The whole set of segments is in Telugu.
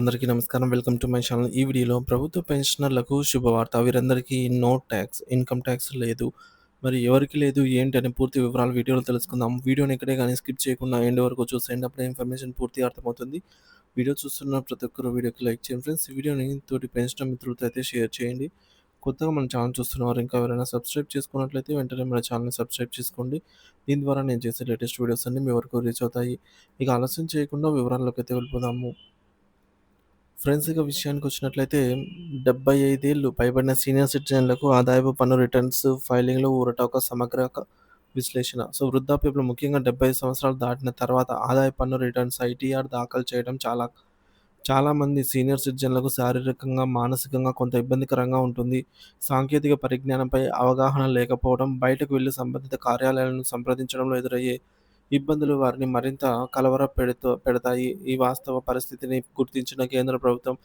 అందరికీ నమస్కారం. Welcome to my channel. ఈ వీడియోలో ప్రభుత్వ పెన్షనర్లకు శుభవార్త. వీరందరికీ నో టాక్స్, ఇన్‌కమ్ టాక్స్ లేదు. మరి ఎవరికి లేదు, ఏంటి అనే పూర్తి వివరాలు వీడియోలో తెలుసుకుందాం. వీడియోని ఎక్కడే గాని స్కిప్ చేయకుండా ఎండ్ వరకు చూసేయండి. అప్పుడే ఇన్ఫర్మేషన్ పూర్తిగా అర్థమవుతుంది. వీడియో చూస్తున్న ప్రతి ఒక్కరు వీడియోకి లైక్ చేయండి ఫ్రెండ్స్. ఈ వీడియోని తోటి పెన్షనర్ మిత్రులతో అయితే షేర్ చేయండి. కొత్తగా మన ఛానల్ చూస్తున్నవారు ఇంకా ఎవరైనా సబ్స్క్రైబ్ చేసుకున్నట్లయితే వెంటనే మన ఛానల్‌ని సబ్స్క్రైబ్ చేసుకోండి. దీని ద్వారా నేను చేసే లేటెస్ట్ వీడియోస్ అన్నీ మీ వరకు రీచ్ అవుతాయి. ఇక ఆలస్యం చేయకుండా వివరాల్లోకైతే వెళ్ళిపోదాము. ఫ్రెండ్స్ ఇక విషయానికొచ్చినట్లయితే 75 ఏళ్లు పైబడిన సీనియర్ సిటిజన్లకు ఆదాయపు పన్ను రిటర్న్స్ ఫైలింగ్‌లో ఊరట ఒక సమగ్ర విశ్లేషణ. వృద్ధాప్యంలో ముఖ్యంగా 75 సంవత్సరాలు దాటిన తర్వాత ఆదాయ పన్ను రిటర్న్స్ ఐటీఆర్ దాఖలు చేయడం చాలామంది సీనియర్ సిటిజన్లకు శారీరకంగా, మానసికంగా కొంత ఇబ్బందికరంగా ఉంటుంది. సాంకేతిక పరిజ్ఞానంపై అవగాహన లేకపోవడం, బయటకు వెళ్లి సంబంధిత కార్యాలయాలను సంప్రదించడంలో ఎదురయ్యే ఇబ్బందులు వారిని మరింత పెడతాయి. ఈ వాస్తవ పరిస్థితిని గుర్తించిన కేంద్ర ప్రభుత్వం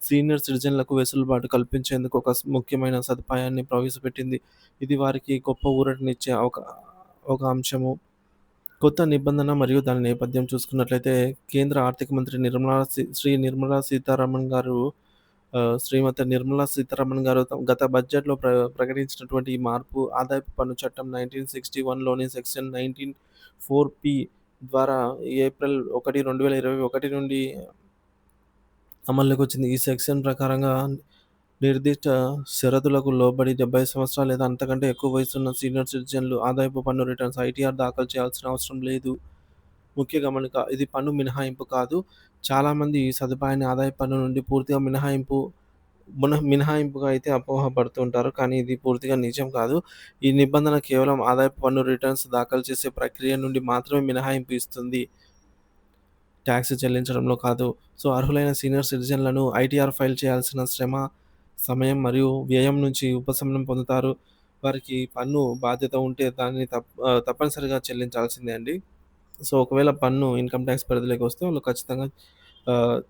సీనియర్ సిటిజన్లకు వెసులుబాటు కల్పించేందుకు ఒక ముఖ్యమైన సదుపాయాన్ని ప్రవేశపెట్టింది. ఇది వారికి గొప్ప ఊరటనిచ్చే ఒక అంశము. కొత్త నిబంధన మరియు దాని నేపథ్యం చూసుకున్నట్లయితే కేంద్ర ఆర్థిక మంత్రి నిర్మలా సీతారామన్ గారు శ్రీమతి నిర్మలా సీతారామన్ గారు గత బడ్జెట్‌లో ప్రకటించినటువంటి ఈ మార్పు ఆదాయపు పన్ను చట్టం 1961లోని సెక్షన్ 19(4)(p) ద్వారా ఏప్రిల్ 1, 2021 నుండి అమల్లోకొచ్చింది. ఈ సెక్షన్ ప్రకారంగా నిర్దిష్ట షరతులకు లోబడి 70 సంవత్సరాలు లేదా అంతకంటే ఎక్కువ వయసున్న సీనియర్ సిటిజన్లు ఆదాయపు పన్ను రిటర్న్స్ ఐటీఆర్ దాఖలు చేయాల్సిన అవసరం లేదు. ముఖ్య గమనిక: ఇది పన్ను మినహాయింపు కాదు. చాలామంది ఈ సదుపాయాన్ని ఆదాయపు పన్ను నుండి పూర్తిగా మినహాయింపుగా అయితే అపోహపడుతుంటారు. కానీ ఇది పూర్తిగా నిజం కాదు. ఈ నిబంధన కేవలం ఆదాయపు పన్ను రిటర్న్స్ దాఖలు చేసే ప్రక్రియ నుండి మాత్రమే మినహాయింపు ఇస్తుంది. ట్యాక్స్ చెల్లించడంలో కాదు. అర్హులైన సీనియర్ సిటిజన్లను ఐటీఆర్ ఫైల్ చేయాల్సిన శ్రమ, సమయం మరియు వ్యయం నుంచి ఉపశమనం పొందుతారు. వారికి పన్ను బాధ్యత ఉంటే దాన్ని తప్పనిసరిగా చెల్లించాల్సిందే అండి. ఒకవేళ పన్ను ఇన్‌కమ్ టాక్స్ పరిధిలోకి వస్తే వాళ్ళు ఖచ్చితంగా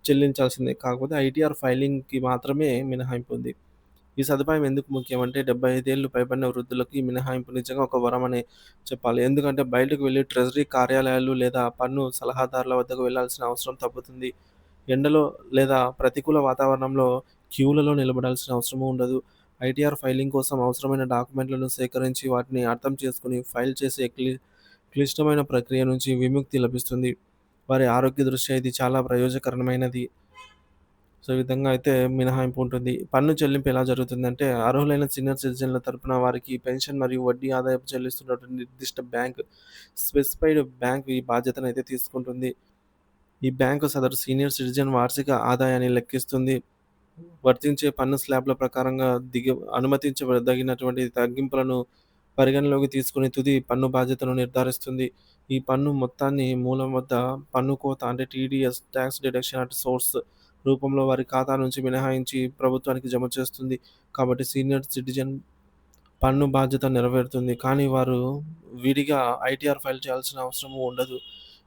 చెల్లించాల్సిందే. కాకపోతే ఐటీఆర్ ఫైలింగ్‌కి మాత్రమే మినహాయింపు ఉంది. ఈ సదుపాయం ఎందుకు ముఖ్యం అంటే 75 ఏళ్లు పైబడిన వృద్ధులకు ఈ మినహాయింపు నిజంగా ఒక వరమనే చెప్పాలి. ఎందుకంటే బయటకు వెళ్లి ట్రెజరీ కార్యాలయాలు లేదా పన్ను సలహాదారుల వద్దకు వెళ్లాల్సిన అవసరం తప్పుతుంది. ఎండలో లేదా ప్రతికూల వాతావరణంలో క్యూలలో నిలబడాల్సిన అవసరమూ ఉండదు. ఐటీఆర్ ఫైలింగ్ కోసం అవసరమైన డాక్యుమెంట్లను సేకరించి వాటిని అర్థం చేసుకొని ఫైల్ చేసే క్లిష్టమైన ప్రక్రియ నుంచి విముక్తి లభిస్తుంది. వారి ఆరోగ్య దృష్ట్యా ఇది చాలా ప్రయోజనకరమైనది. ఈ విధంగా అయితే మినహాయింపు ఉంటుంది. పన్ను చెల్లింపు ఎలా జరుగుతుందంటే, అర్హులైన సీనియర్ సిటిజన్ల తరపున వారికి పెన్షన్ మరియు వడ్డీ ఆదాయపు చెల్లిస్తున్నటువంటి నిర్దిష్ట స్పెసిఫైడ్ బ్యాంక్ ఈ బాధ్యతనైతే తీసుకుంటుంది. ఈ బ్యాంకు సదరు సీనియర్ సిటిజన్ వార్షిక ఆదాయాన్ని లెక్కిస్తుంది. వర్తించే పన్ను స్లాబ్‌ల ప్రకారంగా అనుమతించదగినటువంటి తగ్గింపులను పరిగణనలోకి తీసుకొని తుది పన్ను బాధ్యతను నిర్ధారిస్తుంది. ఈ పన్ను మొత్తాన్ని మూలం వద్ద పన్ను కోత అంటే TDS tax deduction at source రూపంలో వారి ఖాతా నుంచి మినహాయించి ప్రభుత్వానికి జమ చేస్తుంది. కాబట్టి సీనియర్ సిటిజన్ పన్ను బాధ్యత నెరవేరుతుంది. కానీ వారు విడిగా ఐటీఆర్ ఫైల్ చేయాల్సిన అవసరం ఉండదు.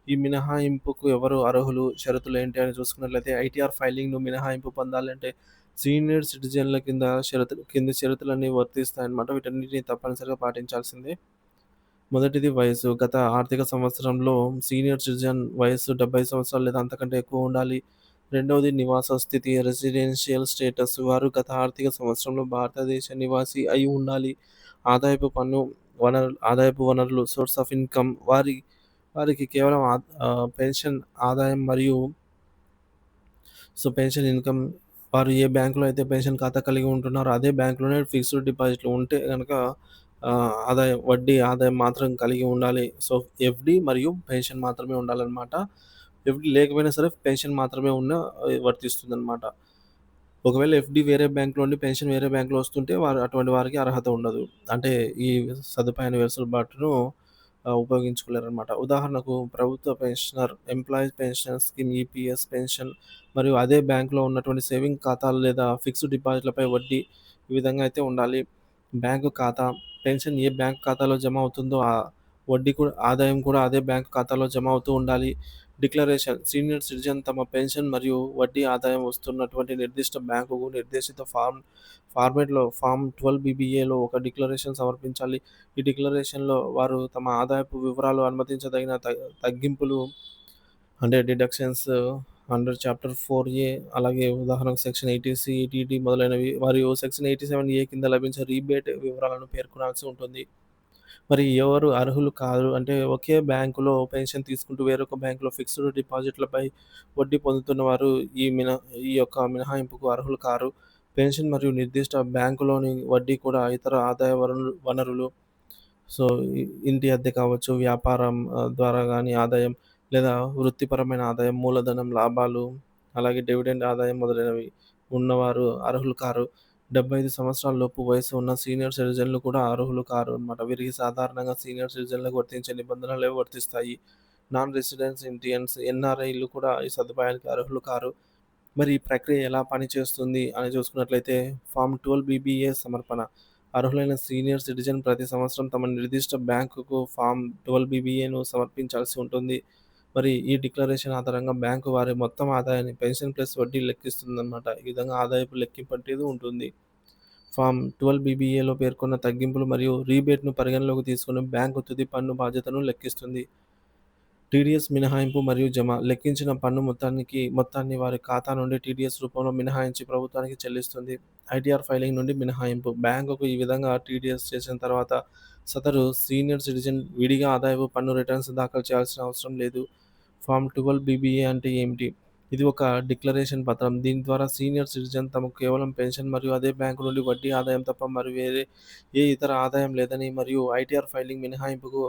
ఈ మినహాయింపుకు ఎవరు అర్హులు? షరతులేంటి అని చూసుకున్నట్లయితే ఐటీఆర్ ఫైలింగ్‌ను మినహాయింపు పొందాలంటే సీనియర్ సిటిజన్ల కింది షరతులన్నీ వర్తిస్తాయన్నమాట. వీటన్నిటిని తప్పనిసరిగా పాటించాల్సిందే. మొదటిది వయసు. గత ఆర్థిక సంవత్సరంలో సీనియర్ సిటిజన్ వయస్సు 70 సంవత్సరాలు లేదా అంతకంటే ఎక్కువ ఉండాలి. రెండవది నివాస స్థితి రెసిడెన్షియల్ స్టేటస్. వారు గత ఆర్థిక సంవత్సరంలో భారతదేశ నివాసి అయి ఉండాలి. ఆదాయపు వనరులు సోర్స్ ఆఫ్ ఇన్‌కమ్ వారికి కేవలం పెన్షన్ ఆదాయం మరియు పెన్షన్ ఇన్‌కమ్ వారు ఏ బ్యాంక్‌లో అయితే పెన్షన్ ఖాతా కలిగి ఉంటున్నారో అదే బ్యాంక్‌లోనే ఫిక్స్డ్ డిపాజిట్లు ఉంటే గనక వడ్డీ ఆదాయం మాత్రం కలిగి ఉండాలి. ఎఫ్‌డి మరియు పెన్షన్ మాత్రమే ఉండాలనమాట. ఎఫ్‌డి లేకపోయినా సరే పెన్షన్ మాత్రమే వర్తిస్తుందనమాట. ఒకవేళ ఎఫ్‌డి వేరే బ్యాంక్‌లో ఉండి పెన్షన్ వేరే బ్యాంక్‌లో వస్తుంటే అటువంటి వారికి అర్హత ఉండదు. అంటే ఈ సదుపాయాన్ని వెసులుబాటును ఉపయోగించుకోలేరనమాట. ఉదాహరణకు ప్రభుత్వ pensioner, employees pension scheme EPS pension మరియు అదే బ్యాంక్‌లో ఉన్నటువంటి సేవింగ్ ఖాతాలు లేదా ఫిక్స్డ్ డిపాజిట్‌లపై వడ్డీ ఈ విధంగా అయితే ఉండాలి. బ్యాంకు ఖాతా పెన్షన్ ఏ బ్యాంక్ ఖాతాలో జమ అవుతుందో వడ్డీ కూడా ఆదాయం కూడా అదే బ్యాంక్ ఖాతాలో జమ అవుతూ ఉండాలి. డిక్లరేషన్ సీనియర్ సిటిజన్ తమ పెన్షన్ మరియు వడ్డీ ఆదాయం వస్తున్నటువంటి నిర్దిష్ట బ్యాంకుకు నిర్దేశిత ఫార్మాట్‌లో ఫార్మ్ 12BBAలో ఒక డిక్లరేషన్ సమర్పించాలి. ఈ డిక్లరేషన్‌లో వారు తమ ఆదాయపు వివరాలు, అనుమతించదగిన తగ్గింపులు అంటే డిడక్షన్స్ అండర్ చాప్టర్ 4 అలాగే ఉదాహరణకు సెక్షన్ 80 ఈటీటీ మొదలైనవి మరియు సెక్షన్ 87 కింద లభించే రీబేట్ వివరాలను పేర్కొనాల్సి ఉంటుంది. మరి ఎవరు అర్హులు కారు అంటే ఒకే బ్యాంకులో పెన్షన్ తీసుకుంటూ వేరొక బ్యాంకులో ఫిక్స్డ్ డిపాజిట్‌లపై వడ్డీ పొందుతున్న వారు ఈ యొక్క మినహాయింపుకు అర్హులు కారు. పెన్షన్ మరియు నిర్దిష్ట బ్యాంకులోని వడ్డీ కూడా ఇతర ఆదాయ వనరులు సో, ఇంటి అద్దె కావచ్చు, వ్యాపారం ద్వారా గాని ఆదాయం లేదా వృత్తిపరమైన ఆదాయం, మూలధనం లాభాలు, అలాగే డివిడెండ్ ఆదాయం మొదలైనవి ఉన్నవారు అర్హులు కారు. 75 సంవత్సరాల లోపు వయసు ఉన్న సీనియర్ సిటిజన్‌లు కూడా అర్హులు కారు అన్నమాట. వీరికి సాధారణంగా సీనియర్ సిటిజన్‌లకు వర్తించే నిబంధనలే వర్తిస్తాయి. నాన్ రెసిడెన్స్ ఇండియన్స్, ఎన్ఆర్ఐలు కూడా ఈ సదుపాయానికి అర్హులు కారు. మరి ఈ ప్రక్రియ ఎలా పనిచేస్తుంది అని చూసుకున్నట్లయితే ఫార్మ్ 12 బీబీఏ సమర్పణ. అర్హులైన సీనియర్ సిటిజన్ ప్రతి సంవత్సరం తమ నిర్దిష్ట బ్యాంకుకు ఫార్మ్ 12 బీబీఏను సమర్పించాల్సి ఉంటుంది. మరి ఈ డిక్లరేషన్ ఆధారంగా బ్యాంకు వారి మొత్తం ఆదాయాన్ని పెన్షన్ ప్లస్ వడ్డీ లెక్కిస్తుందన్నమాట. ఈ విధంగా ఆదాయపు లెక్కింపు అనేది ఉంటుంది. ఫార్మ్ 12 బీబీఏలో పేర్కొన్న తగ్గింపులు మరియు రీబేట్‌ను పరిగణలోకి తీసుకొని బ్యాంకు తుది పన్ను బాధ్యతను లెక్కిస్తుంది. టీడీఎస్ మినహాయింపు మరియు జమ. లెక్కించిన పన్ను మొత్తాన్ని వారి ఖాతా నుండి టీడీఎస్ రూపంలో మినహాయించి ప్రభుత్వానికి చెల్లిస్తుంది. ఐటీఆర్ ఫైలింగ్ నుండి మినహాయింపు. బ్యాంకుకు ఈ విధంగా టీడీఎస్ చేసిన తర్వాత సదరు సీనియర్ సిటిజన్ విడిగా ఆదాయపు పన్ను రిటర్న్స్ దాఖలు చేయాల్సిన అవసరం లేదు. ఫార్మ్ 12 బీబీఏ అంటే ఏమిటి? ఇది ఒక డిక్లరేషన్ పత్రం. దీని ద్వారా సీనియర్ సిటిజన్ తమకు కేవలం పెన్షన్ మరియు అదే బ్యాంకు నుండి వడ్డీ ఆదాయం తప్ప మరి వేరే ఏ ఇతర ఆదాయం లేదని మరియు ఐటీఆర్ ఫైలింగ్ మినహాయింపుకు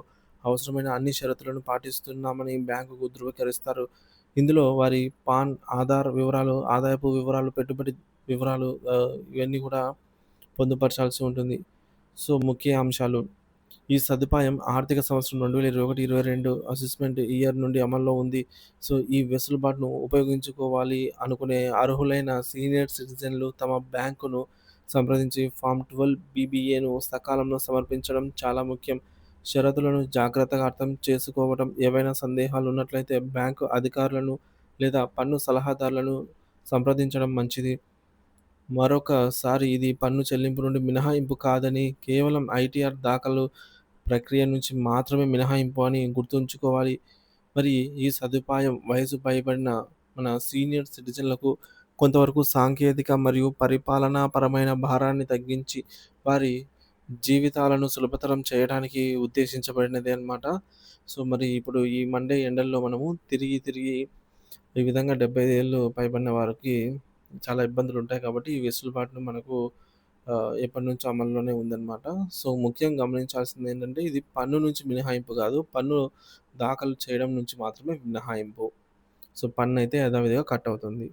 అవసరమైన అన్ని షరతులను పాటిస్తున్నామని బ్యాంకుకు ధృవీకరిస్తారు. ఇందులో వారి పాన్, ఆధార్ వివరాలు, ఆదాయపు వివరాలు, పెట్టుబడి వివరాలు ఇవన్నీ కూడా పొందుపరచాల్సి ఉంటుంది. సో, ముఖ్య అంశాలు. ఈ సదుపాయం ఆర్థిక సంవత్సరం 2021, 22 అసెస్మెంట్ ఇయర్ నుండి అమల్లో ఉంది. సో, ఈ వెసులుబాటును ఉపయోగించుకోవాలి అనుకునే అర్హులైన సీనియర్ సిటిజన్‌లు తమ బ్యాంకును సంప్రదించి ఫార్మ్ 12 బీబీఏను సకాలంలో సమర్పించడం చాలా ముఖ్యం. షరతులను జాగ్రత్తగా అర్థం చేసుకోవడం. ఏవైనా సందేహాలు ఉన్నట్లయితే బ్యాంకు అధికారులను లేదా పన్ను సలహాదారులను సంప్రదించడం మంచిది. మరొకసారి ఇది పన్ను చెల్లింపు నుండి మినహాయింపు కాదని, కేవలం ఐటీఆర్ దాఖలు ప్రక్రియ నుంచి మాత్రమే మినహాయింపు అని గుర్తుంచుకోవాలి. మరి ఈ సదుపాయం వయసు పైబడిన మన సీనియర్ సిటిజన్‌లకు కొంతవరకు సాంకేతిక మరియు పరిపాలనాపరమైన భారాన్ని తగ్గించి, వారి జీవితాలను సులభతరం చేయడానికి ఉద్దేశించబడినదే అన్నమాట. సో, మరి ఇప్పుడు ఈ మండే ఎండల్లో మనము తిరిగి, తిరిగి ఈ విధంగా 75 ఏళ్ళు పైబడిన వారికి చాలా ఇబ్బందులుంటాయి కాబట్టి, ఈ వెసులుబాటును మనకు ఎప్పటినుంచో అమల్లోనే ఉందన్నమాట. సో, ముఖ్యంగా గమనించాల్సిందేంటంటే, ఇది పన్ను నుంచి మినహాయింపు గాదు. పన్ను దాఖలు చేయడం నుంచి మాత్రమే మినహాయింపు. సో, పన్నయితే యథావిధిగా కట్ అవుతుంది.